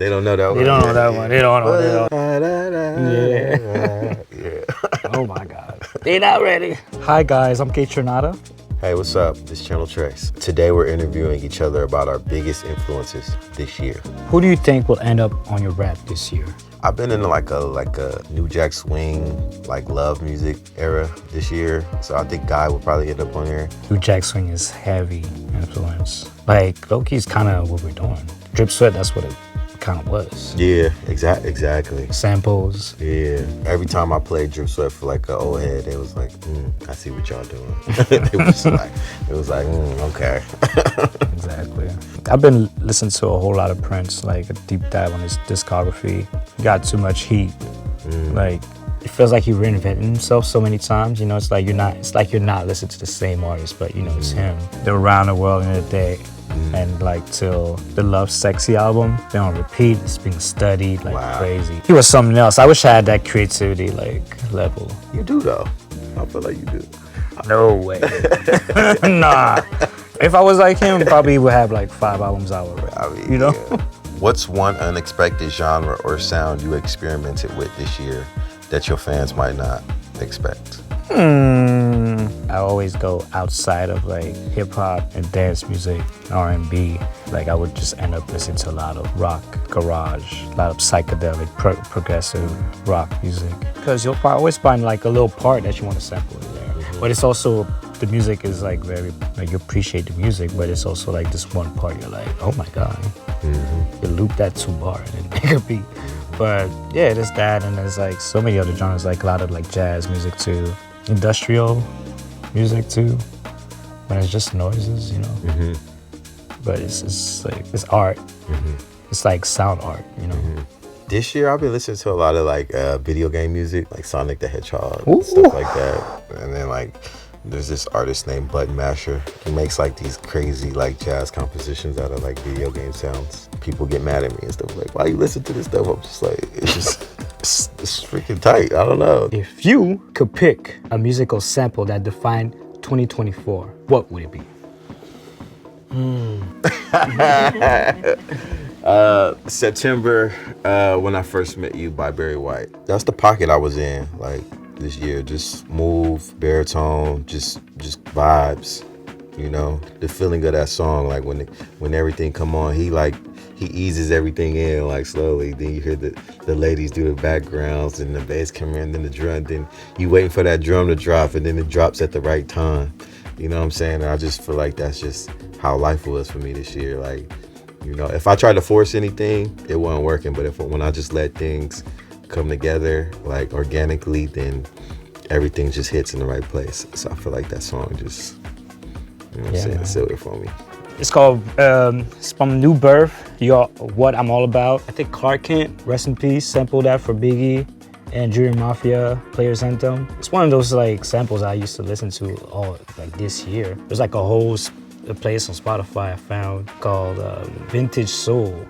They don't know that one. They don't know that one. They don't know that. Yeah. Oh my God. They not ready. Hi guys, I'm Kaytranada. Hey, what's up? This Channel Trace. Today we're interviewing each other about our biggest influences this year. Who do you think will end up on your rap this year? I've been in like a New Jack Swing, like love music era this year. So I think Guy will probably end up on here. New Jack Swing is heavy influence. Like low-key's kind of what we're doing. Drip Sweat, that's what it kind of was. Yeah, exactly. Samples. Yeah. Every time I played Drip Sweat for like an old head, they was like, I see what y'all doing. it was like, okay. Exactly. I've been listening to a whole lot of Prince, like a deep dive on his discography. He got too much heat. Like it feels like he reinvented himself so many times. You know, it's like you're not listening to the same artist, but you know it's him. They're around the world in a day. And like till the Love Sexy album, they're on repeat. It's being studied like crazy. He was something else. I wish I had that creativity like level. You do though. I feel like you do. No way. Nah. If I was like him, probably would have like 5 albums out already. I mean, you know? Yeah. What's one unexpected genre or sound you experimented with this year that your fans might not expect? I always go outside of like hip hop and dance music, R&B. Like I would just end up listening to a lot of rock, garage, a lot of psychedelic, progressive rock music. Because you'll always find like a little part that you want to sample in there. But it's also, the music is like very, like you appreciate the music, but it's also like this one part you're like, oh my God. You loop that 2 bar and then make a beat. But yeah, there's that, and there's like so many other genres, like a lot of like jazz music too. Industrial music too, when it's just noises, you know. But it's like it's art. It's like sound art, you know. This year I've been listening to a lot of like video game music, like Sonic the Hedgehog and stuff like that. And then like there's this artist named Button Masher. He makes like these crazy like jazz compositions out of like video game sounds. People get mad at me and stuff like, why you listen to this stuff? I'm just like, it's freaking tight. I don't know. If you could pick a musical sample that defined 2024, what would it be? September, When I First Met You by Barry White. That's the pocket I was in like this year. Just smooth, baritone, just vibes. You know, the feeling of that song, like when everything come on, he eases everything in like slowly. Then you hear the ladies do the backgrounds and the bass come in, then the drum, then you waiting for that drum to drop, and then it drops at the right time. You know what I'm saying? And I just feel like that's just how life was for me this year. Like, you know, if I tried to force anything, it wasn't working. But when I just let things come together like organically, then everything just hits in the right place. So I feel like that song just, you know what I'm saying, sealed it for me. It's called, it's from New Birth, You're What I'm All About. I think Clark Kent, rest in peace, sampled that for Biggie and Junior Mafia, Players Anthem. It's one of those like samples I used to listen to all like this year. There's like a whole place on Spotify I found called Vintage Soul.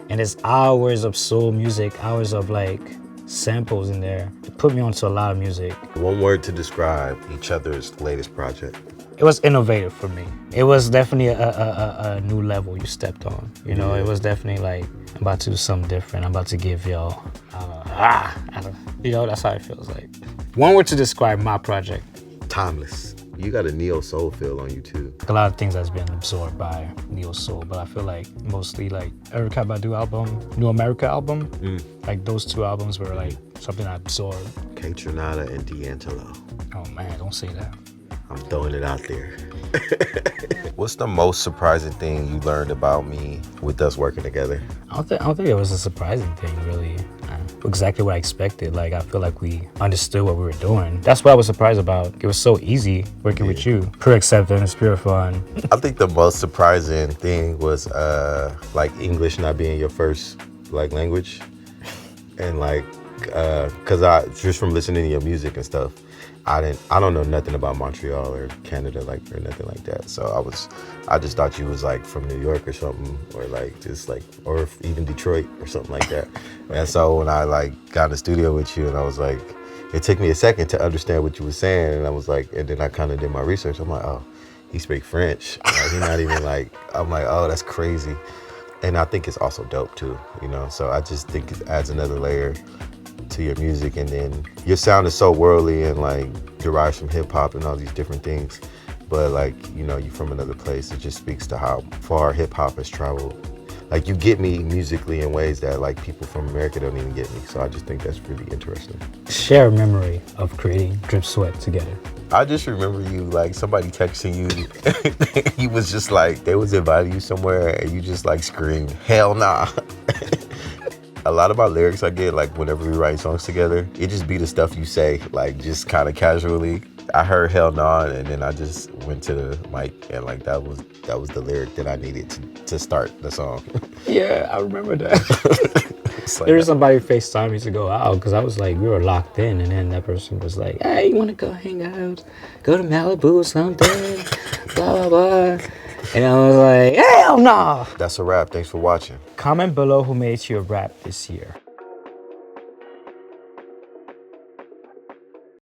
And there's hours of soul music, hours of like samples in there. It put me onto a lot of music. One word to describe each other's latest project. It was innovative for me. It was definitely a new level you stepped on. You know, it was definitely like, I'm about to do something different. I'm about to give y'all, you know, that's how it feels like. One word to describe my project. Timeless. You got a neo soul feel on you too. A lot of things that's been absorbed by neo soul, but I feel like mostly like Erykah Badu album, New America album, like those 2 albums were like something I absorbed. Kaytranada and D'Angelo. Oh man, don't say that. I'm throwing it out there. What's the most surprising thing you learned about me with us working together? I don't think it was a surprising thing, really. Exactly what I expected. Like, I feel like we understood what we were doing. That's what I was surprised about. It was so easy working with you. Pure acceptance, pure fun. I think the most surprising thing was like English not being your first like language. And like, cause I, just from listening to your music and stuff, I don't know nothing about Montreal or Canada like or nothing like that. So I just thought you was like from New York or something, or like just like, or even Detroit or something like that. And so when I like got in the studio with you, and I was like, it took me a second to understand what you were saying, and I was like, and then I kind of did my research. I'm like, oh, he speaks French. Like, he's not even like, I'm like, oh, that's crazy. And I think it's also dope too, you know? So I just think it adds another layer to your music. And then your sound is so worldly and like derives from hip hop and all these different things. But like, you know, you're from another place. It just speaks to how far hip hop has traveled. Like you get me musically in ways that like people from America don't even get me. So I just think that's really interesting. Share a memory of creating Drip Sweat together. I just remember you, like somebody texting you, he was just like, they was inviting you somewhere and you just like screamed, hell nah. A lot of my lyrics I get, like whenever we write songs together, it just be the stuff you say, like just kind of casually. I heard hell nah, and then I just went to the mic and like that was the lyric that I needed to start the song. Yeah, I remember that. Like there was somebody FaceTime me to go out because I was like, we were locked in, and then that person was like, hey, you want to go hang out? Go to Malibu or something? Blah, blah, blah. And I was like, hell no! That's a wrap. Thanks for watching. Comment below who made your rap this year.